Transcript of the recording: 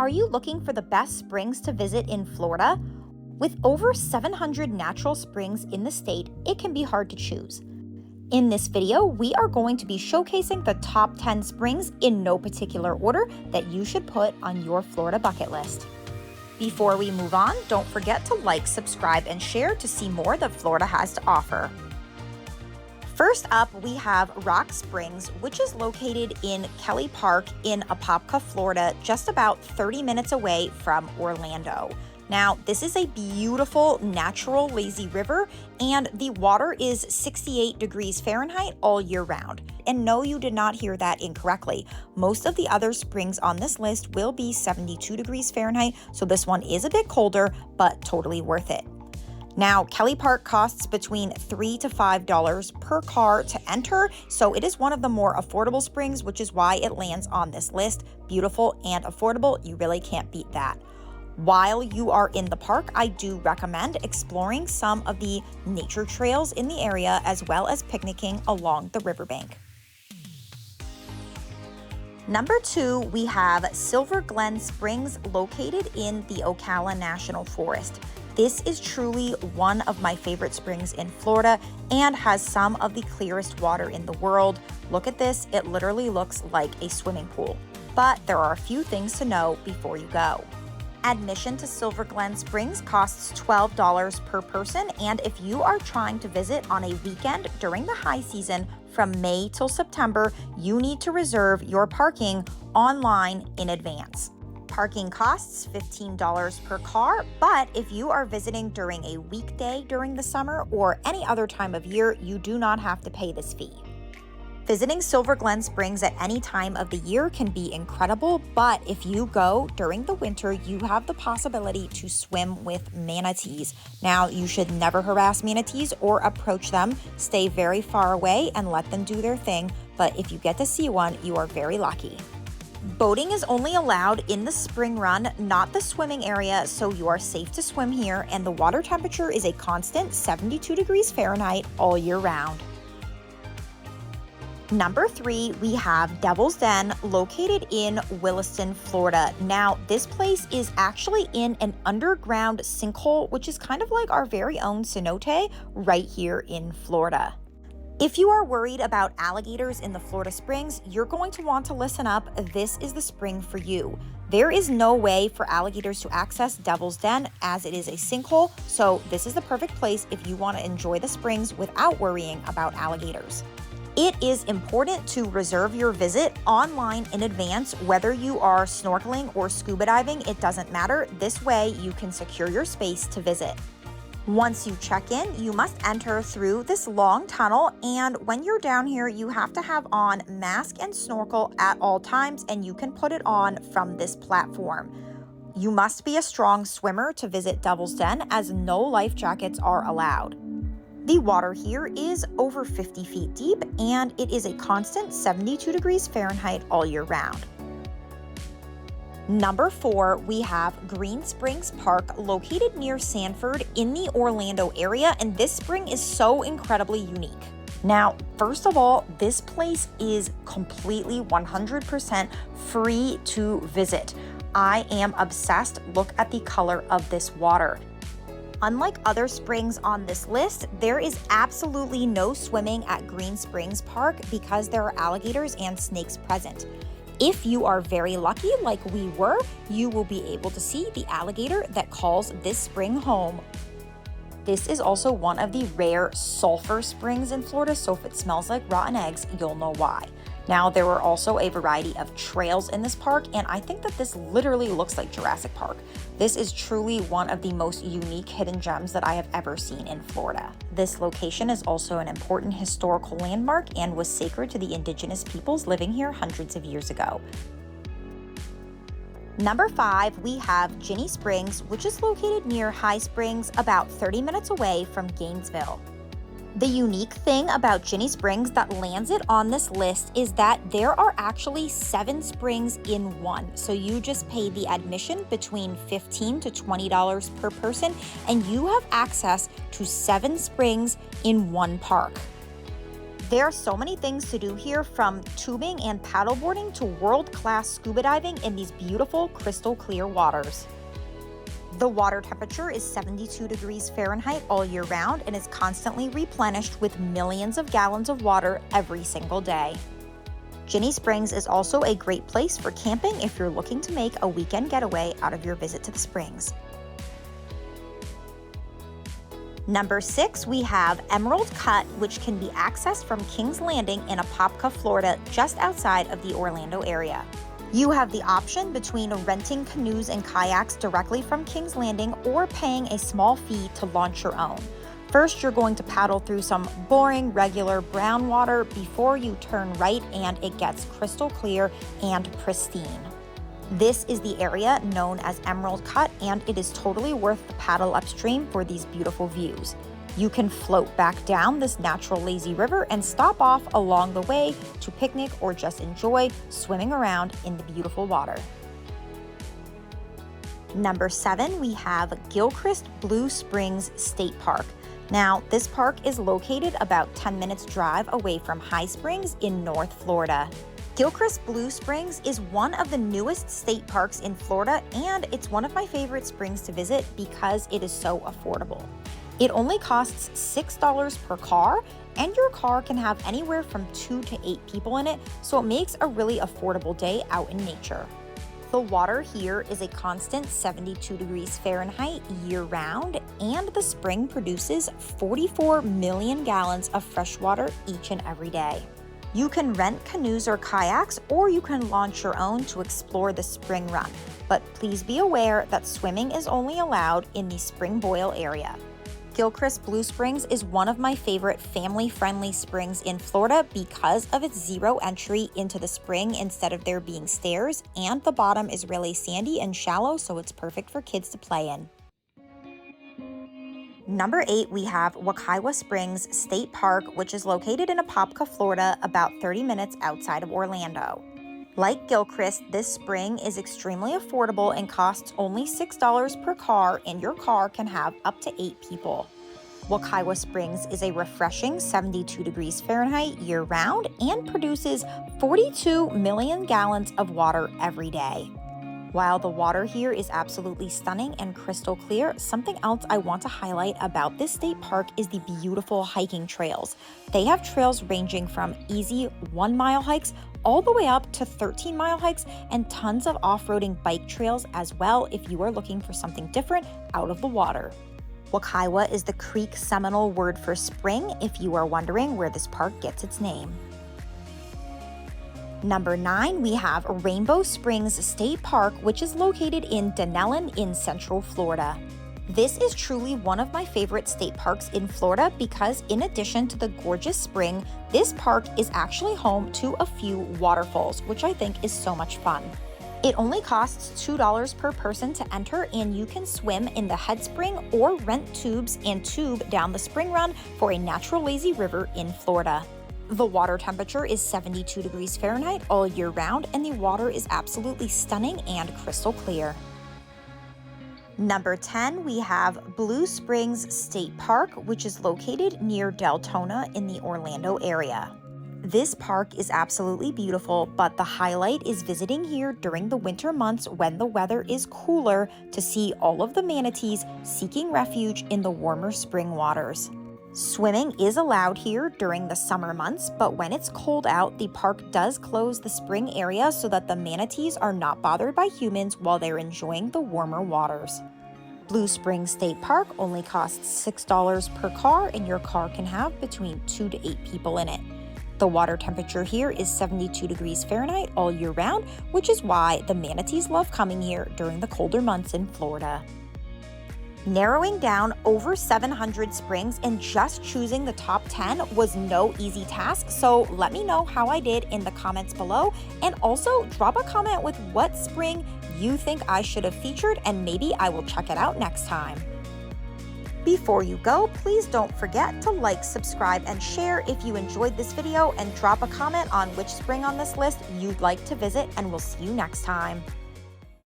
Are you looking for the best springs to visit in Florida? With over 700 natural springs in the state, it can be hard to choose. In this video, we are going to be showcasing the top 10 springs in no particular order that you should put on your Florida bucket list. Before we move on, don't forget to like, subscribe, and share to see more that Florida has to offer. First up, we have Rock Springs, which is located in Kelly Park in Apopka, Florida, just about 30 minutes away from Orlando. Now, this is a beautiful, natural, lazy river, and the water is 68 degrees Fahrenheit all year round. And no, you did not hear that incorrectly. Most of the other springs on this list will be 72 degrees Fahrenheit, so this one is a bit colder, but totally worth it. Now, Kelly Park costs between $3 to $5 per car to enter, so it is one of the more affordable springs, which is why it lands on this list. Beautiful and affordable, you really can't beat that. While you are in the park, I do recommend exploring some of the nature trails in the area as well as picnicking along the riverbank. Number 2, we have Silver Glen Springs, located in the Ocala National Forest. This is truly one of my favorite springs in Florida and has some of the clearest water in the world. Look at this, it literally looks like a swimming pool. But there are a few things to know before you go. Admission to Silver Glen Springs costs $12 per person, and if you are trying to visit on a weekend during the high season from May till September, you need to reserve your parking online in advance. Parking costs $15 per car, but if you are visiting during a weekday during the summer or any other time of year, you do not have to pay this fee. Visiting Silver Glen Springs at any time of the year can be incredible, but if you go during the winter, you have the possibility to swim with manatees. Now, you should never harass manatees or approach them. Stay very far away and let them do their thing, but if you get to see one, you are very lucky. Boating is only allowed in the spring run, not the swimming area, so you are safe to swim here, and the water temperature is a constant 72 degrees Fahrenheit all year round. Number 3, we have Devil's Den, located in Williston, Florida. Now, this place is actually in an underground sinkhole, which is kind of like our very own cenote right here in Florida. If you are worried about alligators in the Florida Springs, you're going to want to listen up. This is the spring for you. There is no way for alligators to access Devil's Den as it is a sinkhole, so this is the perfect place if you want to enjoy the springs without worrying about alligators. It is important to reserve your visit online in advance, whether you are snorkeling or scuba diving, it doesn't matter. This way you can secure your space to visit. Once you check in, you must enter through this long tunnel, and when you're down here, you have to have on mask and snorkel at all times, and you can put it on from this platform. You must be a strong swimmer to visit Devil's Den, as no life jackets are allowed. The water here is over 50 feet deep, and it is a constant 72 degrees Fahrenheit all year round. Number 4, we have Green Springs Park, located near Sanford in the Orlando area, and this spring is so incredibly unique. Now, first of all, this place is completely 100% free to visit. I am obsessed. Look at the color of this water. Unlike other springs on this list, there is absolutely no swimming at Green Springs Park because there are alligators and snakes present. If you are very lucky, like we were, you will be able to see the alligator that calls this spring home. This is also one of the rare sulfur springs in Florida, so if it smells like rotten eggs, you'll know why. Now, there are also a variety of trails in this park, and I think that this literally looks like Jurassic Park. This is truly one of the most unique hidden gems that I have ever seen in Florida. This location is also an important historical landmark and was sacred to the indigenous peoples living here hundreds of years ago. Number 5, we have Ginnie Springs, which is located near High Springs, about 30 minutes away from Gainesville. The unique thing about Ginnie Springs that lands it on this list is that there are actually 7 springs in one. So you just pay the admission between $15 to $20 per person, and you have access to 7 springs in one park. There are so many things to do here, from tubing and paddleboarding to world-class scuba diving in these beautiful crystal clear waters. The water temperature is 72 degrees Fahrenheit all year round and is constantly replenished with millions of gallons of water every single day. Ginnie Springs is also a great place for camping if you're looking to make a weekend getaway out of your visit to the Springs. Number 6, we have Emerald Cut, which can be accessed from Kings Landing in Apopka, Florida, just outside of the Orlando area. You have the option between renting canoes and kayaks directly from Kings Landing or paying a small fee to launch your own. First, you're going to paddle through some boring, regular brown water before you turn right and it gets crystal clear and pristine. This is the area known as Emerald Cut, and it is totally worth the paddle upstream for these beautiful views. You can float back down this natural lazy river and stop off along the way to picnic or just enjoy swimming around in the beautiful water. Number 7, we have Gilchrist Blue Springs State Park. Now, this park is located about 10 minutes drive away from High Springs in North Florida. Gilchrist Blue Springs is one of the newest state parks in Florida, and it's one of my favorite springs to visit because it is so affordable. It only costs $6 per car, and your car can have anywhere from 2 to 8 people in it, so it makes a really affordable day out in nature. The water here is a constant 72 degrees Fahrenheit year-round, and the spring produces 44 million gallons of fresh water each and every day. You can rent canoes or kayaks, or you can launch your own to explore the spring run, but please be aware that swimming is only allowed in the spring boil area. Gilchrist Blue Springs is one of my favorite family-friendly springs in Florida because of its zero entry into the spring instead of there being stairs, and the bottom is really sandy and shallow, so it's perfect for kids to play in. Number 8, we have Wekiwa Springs State Park, which is located in Apopka, Florida, about 30 minutes outside of Orlando. Like Gilchrist, this spring is extremely affordable and costs only $6 per car, and your car can have up to 8 people. Wekiwa Springs is a refreshing 72 degrees Fahrenheit year-round and produces 42 million gallons of water every day. While the water here is absolutely stunning and crystal clear, something else I want to highlight about this state park is the beautiful hiking trails. They have trails ranging from easy 1-mile hikes all the way up to 13-mile hikes, and tons of off-roading bike trails as well if you are looking for something different out of the water. Wekiwa is the Creek Seminole word for spring, if you are wondering where this park gets its name. Number 9, we have Rainbow Springs State Park, which is located in Dunellen in Central Florida. This is truly one of my favorite state parks in Florida because in addition to the gorgeous spring, this park is actually home to a few waterfalls, which I think is so much fun. It only costs $2 per person to enter, and you can swim in the head spring or rent tubes and tube down the spring run for a natural lazy river in Florida. The water temperature is 72 degrees Fahrenheit all year round, and the water is absolutely stunning and crystal clear. Number 10, we have Blue Springs State Park, which is located near Deltona in the Orlando area. This park is absolutely beautiful, but the highlight is visiting here during the winter months when the weather is cooler to see all of the manatees seeking refuge in the warmer spring waters. Swimming is allowed here during the summer months, but when it's cold out, the park does close the spring area so that the manatees are not bothered by humans while they're enjoying the warmer waters. Blue Springs State Park only costs $6 per car, and your car can have between 2 to 8 people in it. The water temperature here is 72 degrees Fahrenheit all year round, which is why the manatees love coming here during the colder months in Florida. Narrowing down over 700 springs and just choosing the top 10 was no easy task, so let me know how I did in the comments below, and also drop a comment with what spring you think I should have featured, and maybe I will check it out next time. Before you go, please don't forget to like, subscribe, and share if you enjoyed this video, and drop a comment on which spring on this list you'd like to visit, and we'll see you next time.